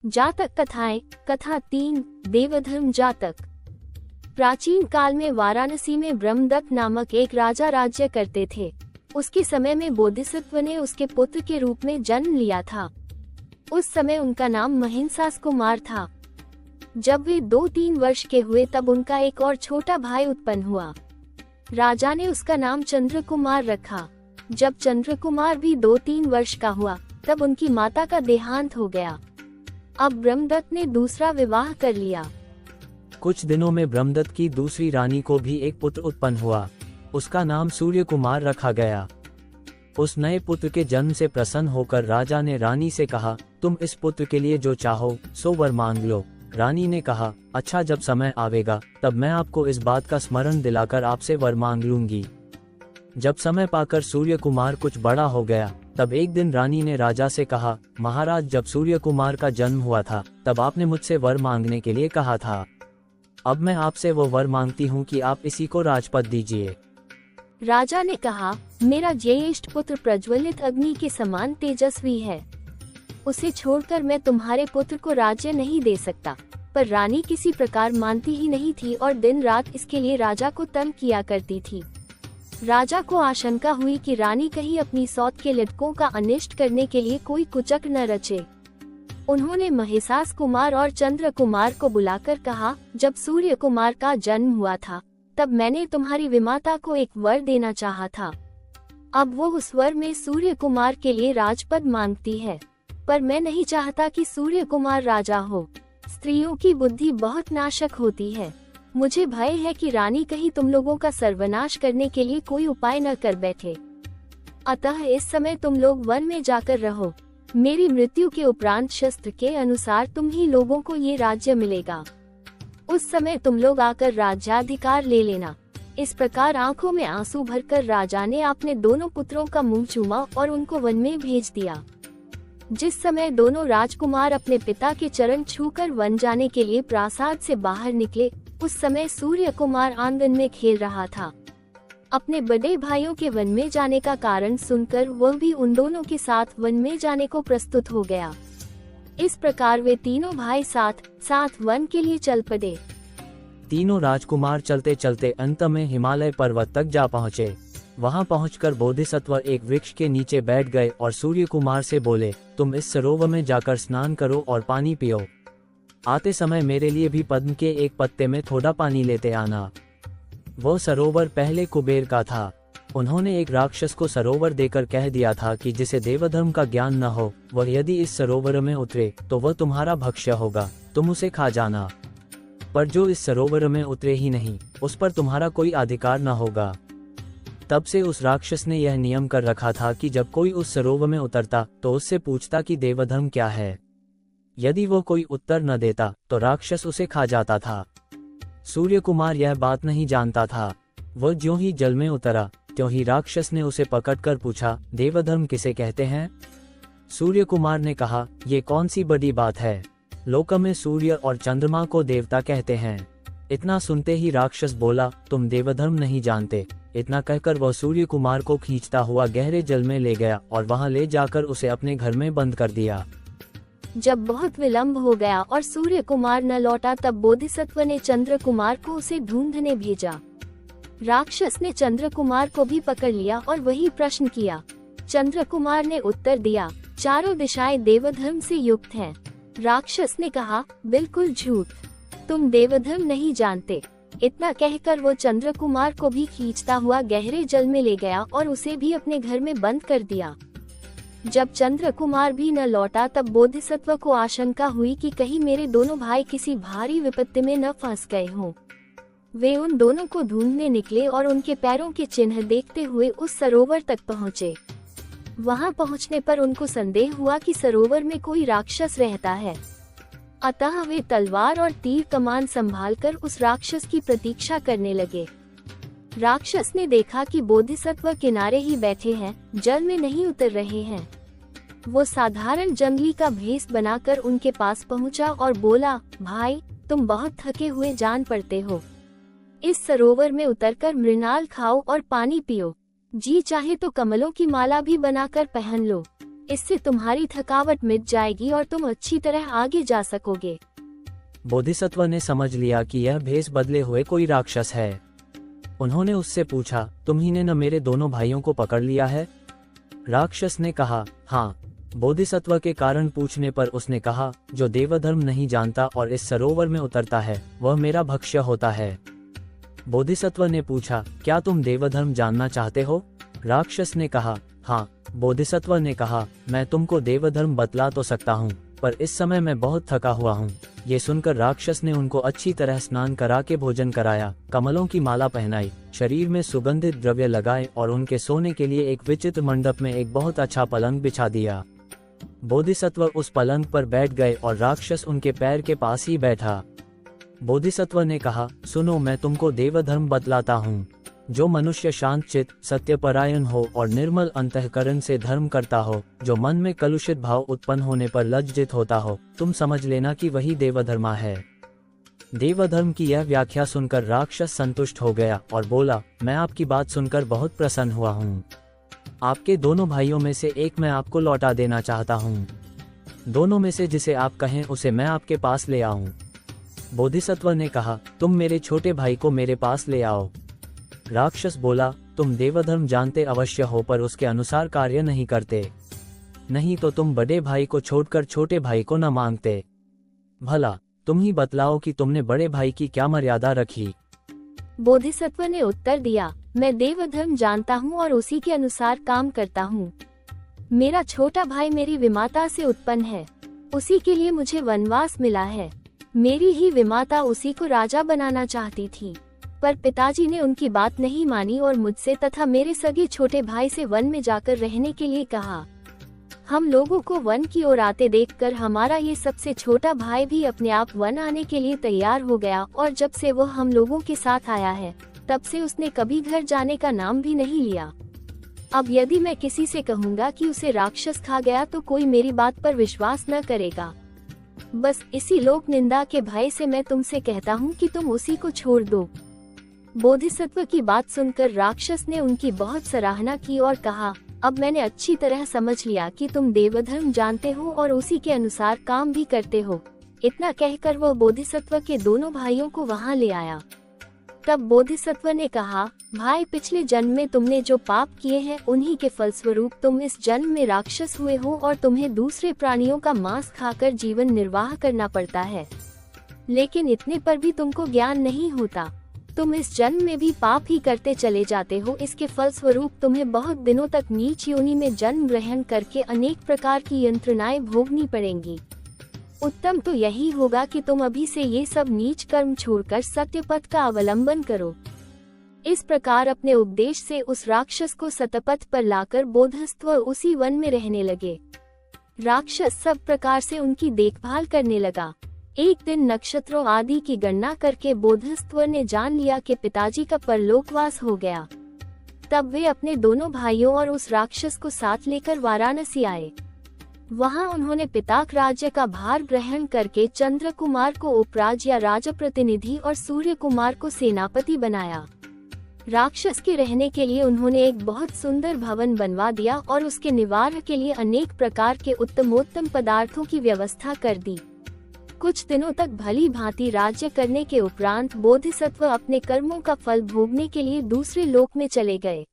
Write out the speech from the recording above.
जातक कथाएं। कथा 3, देवधर्म जातक। प्राचीन काल में वाराणसी में ब्रह्मदत्त नामक एक राजा राज्य करते थे। उसके समय में बोधिसत्व ने उसके पुत्र के रूप में जन्म लिया था। उस समय उनका नाम महिंसास कुमार था। जब वे 2-3 वर्ष के हुए तब उनका एक और छोटा भाई उत्पन्न हुआ। राजा ने उसका नाम चंद्र कुमार रखा। जब चंद्र कुमार भी 2-3 वर्ष का हुआ तब उनकी माता का देहांत हो गया। अब ब्रह्मदत्त ने दूसरा विवाह कर लिया। कुछ दिनों में ब्रह्मदत्त की दूसरी रानी को भी एक पुत्र उत्पन्न हुआ। उसका नाम सूर्य कुमार रखा गया। उस नए पुत्र के जन्म से प्रसन्न होकर राजा ने रानी से कहा, तुम इस पुत्र के लिए जो चाहो सो वर मांग लो। रानी ने कहा, अच्छा, जब समय आवेगा तब मैं आपको इस बात का स्मरण दिलाकर आपसे वर मांग लूंगी। जब समय पाकर सूर्य कुमार कुछ बड़ा हो गया तब एक दिन रानी ने राजा से कहा, महाराज, जब सूर्य कुमार का जन्म हुआ था तब आपने मुझसे वर मांगने के लिए कहा था। अब मैं आपसे वो वर मांगती हूँ कि आप इसी को राजपद दीजिए। राजा ने कहा, मेरा ज्येष्ठ पुत्र प्रज्वलित अग्नि के समान तेजस्वी है, उसे छोड़कर मैं तुम्हारे पुत्र को राज्य नहीं दे सकता। पर रानी किसी प्रकार मानती ही नहीं थी और दिन रात इसके लिए राजा को तंग किया करती थी। राजा को आशंका हुई कि रानी कहीं अपनी सौत के लड़कों का अनिष्ट करने के लिए कोई कुचक न रचे। उन्होंने महिसास कुमार और चंद्र कुमार को बुलाकर कहा, जब सूर्य कुमार का जन्म हुआ था तब मैंने तुम्हारी विमाता को एक वर देना चाहा था। अब वो उस वर में सूर्य कुमार के लिए राजपद मांगती है, पर मैं नहीं चाहता कि सूर्य कुमार राजा हो। स्त्रियों की बुद्धि बहुत नाशक होती है। मुझे भय है कि रानी कहीं तुम लोगों का सर्वनाश करने के लिए कोई उपाय न कर बैठे। अतः इस समय तुम लोग वन में जाकर रहो। मेरी मृत्यु के उपरांत शस्त्र के अनुसार तुम ही लोगों को ये राज्य मिलेगा। उस समय तुम लोग आकर राज्याधिकार ले लेना। इस प्रकार आंखों में आंसू भरकर राजा ने अपने दोनों पुत्रों का मुंह चूमा और उनको वन में भेज दिया। जिस समय दोनों राजकुमार अपने पिता के चरण छूकर वन जाने के लिए प्रासाद से बाहर निकले, उस समय सूर्य कुमार आंगन में खेल रहा था। अपने बड़े भाइयों के वन में जाने का कारण सुनकर वह भी उन दोनों के साथ वन में जाने को प्रस्तुत हो गया। इस प्रकार वे तीनों भाई साथ वन के लिए चल पड़े। तीनों राजकुमार चलते चलते अंत में हिमालय पर्वत तक जा पहुँचे। वहां पहुंचकर बोधिसत्व एक वृक्ष के नीचे बैठ गए और सूर्य कुमार से बोले, तुम इस सरोवर में जाकर स्नान करो और पानी पियो। आते समय मेरे लिए भी पद्म के एक पत्ते में थोड़ा पानी लेते आना। वो सरोवर पहले कुबेर का था। उन्होंने एक राक्षस को सरोवर देकर कह दिया था कि जिसे देवधर्म का ज्ञान न हो वह यदि इस सरोवर में उतरे तो वह तुम्हारा भक्ष्य होगा, तुम उसे खा जाना। पर जो इस सरोवर में उतरे ही नहीं, उस पर तुम्हारा कोई अधिकार न होगा। तब से उस राक्षस ने यह नियम कर रखा था कि जब कोई उस सरोवर में उतरता तो उससे पूछता कि देवधर्म क्या है। यदि वो कोई उत्तर न देता तो राक्षस उसे खा जाता था। सूर्य कुमार यह बात नहीं जानता था। वह ज्यों ही जल में उतरा त्यों ही राक्षस ने उसे पकड़कर पूछा, देवधर्म किसे कहते हैं? सूर्य कुमार ने कहा, ये कौन सी बड़ी बात है, लोक में सूर्य और चंद्रमा को देवता कहते हैं। इतना सुनते ही राक्षस बोला, तुम देवधर्म नहीं जानते। इतना कहकर वह सूर्य कुमार को खींचता हुआ गहरे जल में ले गया और वहां ले जाकर उसे अपने घर में बंद कर दिया। जब बहुत विलंब हो गया और सूर्य कुमार न लौटा तब बोधिसत्व ने चंद्र कुमार को उसे ढूंढने भेजा। राक्षस ने चंद्र कुमार को भी पकड़ लिया और वही प्रश्न किया। चंद्र कुमार ने उत्तर दिया, चारों दिशाएं देवधर्म से युक्त हैं। राक्षस ने कहा, बिल्कुल झूठ, तुम देवधर्म नहीं जानते। इतना कहकर वो चंद्र कुमार को भी खींचता हुआ गहरे जल में ले गया और उसे भी अपने घर में बंद कर दिया। जब चंद्र कुमार भी न लौटा तब बोधिसत्व को आशंका हुई कि कहीं मेरे दोनों भाई किसी भारी विपत्ति में न फंस गए हों। वे उन दोनों को ढूंढने निकले और उनके पैरों के चिन्ह देखते हुए उस सरोवर तक पहुँचे। वहां पहुंचने पर उनको संदेह हुआ कि सरोवर में कोई राक्षस रहता है। अतः वे तलवार और तीर कमान संभालकर उस राक्षस की प्रतीक्षा करने लगे। राक्षस ने देखा कि बोधिसत्व किनारे ही बैठे हैं, जल में नहीं उतर रहे हैं। वो साधारण जंगली का भेष बनाकर उनके पास पहुंचा और बोला, भाई, तुम बहुत थके हुए जान पड़ते हो। इस सरोवर में उतरकर मृणाल खाओ और पानी पियो। जी चाहे तो कमलों की माला भी बनाकर पहन लो। इससे तुम्हारी थकावट मिट जाएगी और तुम अच्छी तरह आगे जा सकोगे। बोधिसत्व ने समझ लिया कि यह भेष बदले हुए कोई राक्षस है। उन्होंने उससे पूछा, तुम्हीं ने मेरे दोनों भाइयों को पकड़ लिया है? राक्षस ने कहा, हाँ। बोधिसत्व के कारण पूछने पर उसने कहा, जो देवधर्म नहीं जानता और इस सरोवर में उतरता है वह मेरा भक्ष्य होता है। बोधिसत्व ने पूछा, क्या तुम देवधर्म जानना चाहते हो? राक्षस ने कहा, हाँ। बोधिसत्व ने कहा, मैं तुमको देवधर्म बतला तो सकता हूँ, पर इस समय मैं बहुत थका हुआ हूँ। ये सुनकर राक्षस ने उनको अच्छी तरह स्नान करा के भोजन कराया, कमलों की माला पहनाई, शरीर में सुगंधित द्रव्य लगाए और उनके सोने के लिए एक विचित्र मंडप में एक बहुत अच्छा पलंग बिछा दिया। बोधिसत्व उस पलंग पर बैठ गए और राक्षस उनके पैर के पास ही बैठा। बोधिसत्व ने कहा, सुनो, मैं तुमको देवधर्म बतलाता हूँ। जो मनुष्य शांतचित्त, सत्यपरायण हो और निर्मल अंतःकरण से धर्म करता हो, जो मन में कलुषित भाव उत्पन्न होने पर लज्जित होता हो, तुम समझ लेना कि वही देवधर्मा है। देवधर्म की यह व्याख्या सुनकर राक्षस संतुष्ट हो गया और बोला, मैं आपकी बात सुनकर बहुत प्रसन्न हुआ हूँ। आपके दोनों भाइयों में से एक मैं आपको लौटा देना चाहता हूँ। दोनों में से जिसे आप कहें उसे मैं आपके पास ले आऊं। बोधिसत्व ने कहा, तुम मेरे छोटे भाई को मेरे पास ले आओ। राक्षस बोला, तुम देवधर्म जानते अवश्य हो पर उसके अनुसार कार्य नहीं करते, नहीं तो तुम बड़े भाई को छोड़कर छोटे भाई को न मांगते। भला तुम ही बतलाओ कि तुमने बड़े भाई की क्या मर्यादा रखी? बोधिसत्व ने उत्तर दिया, मैं देवधर्म जानता हूँ और उसी के अनुसार काम करता हूँ। मेरा छोटा भाई मेरी विमाता से उत्पन्न है, उसी के लिए मुझे वनवास मिला है। मेरी ही विमाता उसी को राजा बनाना चाहती थी, पर पिताजी ने उनकी बात नहीं मानी और मुझसे तथा मेरे सगे छोटे भाई से वन में जाकर रहने के लिए कहा। हम लोगों को वन की ओर आते देखकर हमारा ये सबसे छोटा भाई भी अपने आप वन आने के लिए तैयार हो गया और जब से वो हम लोगों के साथ आया है तब से उसने कभी घर जाने का नाम भी नहीं लिया। अब यदि मैं किसी से कहूँगा कि उसे राक्षस खा गया तो कोई मेरी बात पर विश्वास न करेगा। बस इसी लोक निंदा के भय से मैं तुमसे कहता हूँ कि तुम उसी को छोड़ दो। बोधिसत्व की बात सुनकर राक्षस ने उनकी बहुत सराहना की और कहा, अब मैंने अच्छी तरह समझ लिया कि तुम देवधर्म जानते हो और उसी के अनुसार काम भी करते हो। इतना कहकर वह बोधिसत्व के दोनों भाइयों को वहां ले आया। तब बोधिसत्व ने कहा, भाई, पिछले जन्म में तुमने जो पाप किए हैं उन्हीं के फलस्वरूप तुम इस जन्म में राक्षस हुए हो और तुम्हें दूसरे प्राणियों का मांस खाकर जीवन निर्वाह करना पड़ता है। लेकिन इतने पर भी तुमको ज्ञान नहीं होता। तुम इस जन्म में भी पाप ही करते चले जाते हो। इसके फलस्वरूप तुम्हें बहुत दिनों तक नीच योनि में जन्म ग्रहण करके अनेक प्रकार की यंत्रणाएं भोगनी पड़ेंगी। उत्तम तो यही होगा कि तुम अभी से ये सब नीच कर्म छोड़कर सत्य पथ का अवलंबन करो। इस प्रकार अपने उपदेश से उस राक्षस को सतपथ पर लाकर बोधिसत्व उसी वन में रहने लगे। राक्षस सब प्रकार से उनकी देखभाल करने लगा। एक दिन नक्षत्रों आदि की गणना करके बोधिसत्व ने जान लिया कि पिताजी का परलोकवास हो गया। तब वे अपने दोनों भाइयों और उस राक्षस को साथ लेकर वाराणसी आए। वहां उन्होंने पिताक राज्य का भार ग्रहण करके चंद्र कुमार को उपराज या राजप्रतिनिधि और सूर्य कुमार को सेनापति बनाया। राक्षस के रहने के लिए उन्होंने एक बहुत सुंदर भवन बनवा दिया और उसके निवारण के लिए अनेक प्रकार के उत्तमोत्तम पदार्थों की व्यवस्था कर दी। कुछ दिनों तक भली भांति राज्य करने के उपरांत बोधिसत्व अपने कर्मों का फल भोगने के लिए दूसरे लोक में चले गए।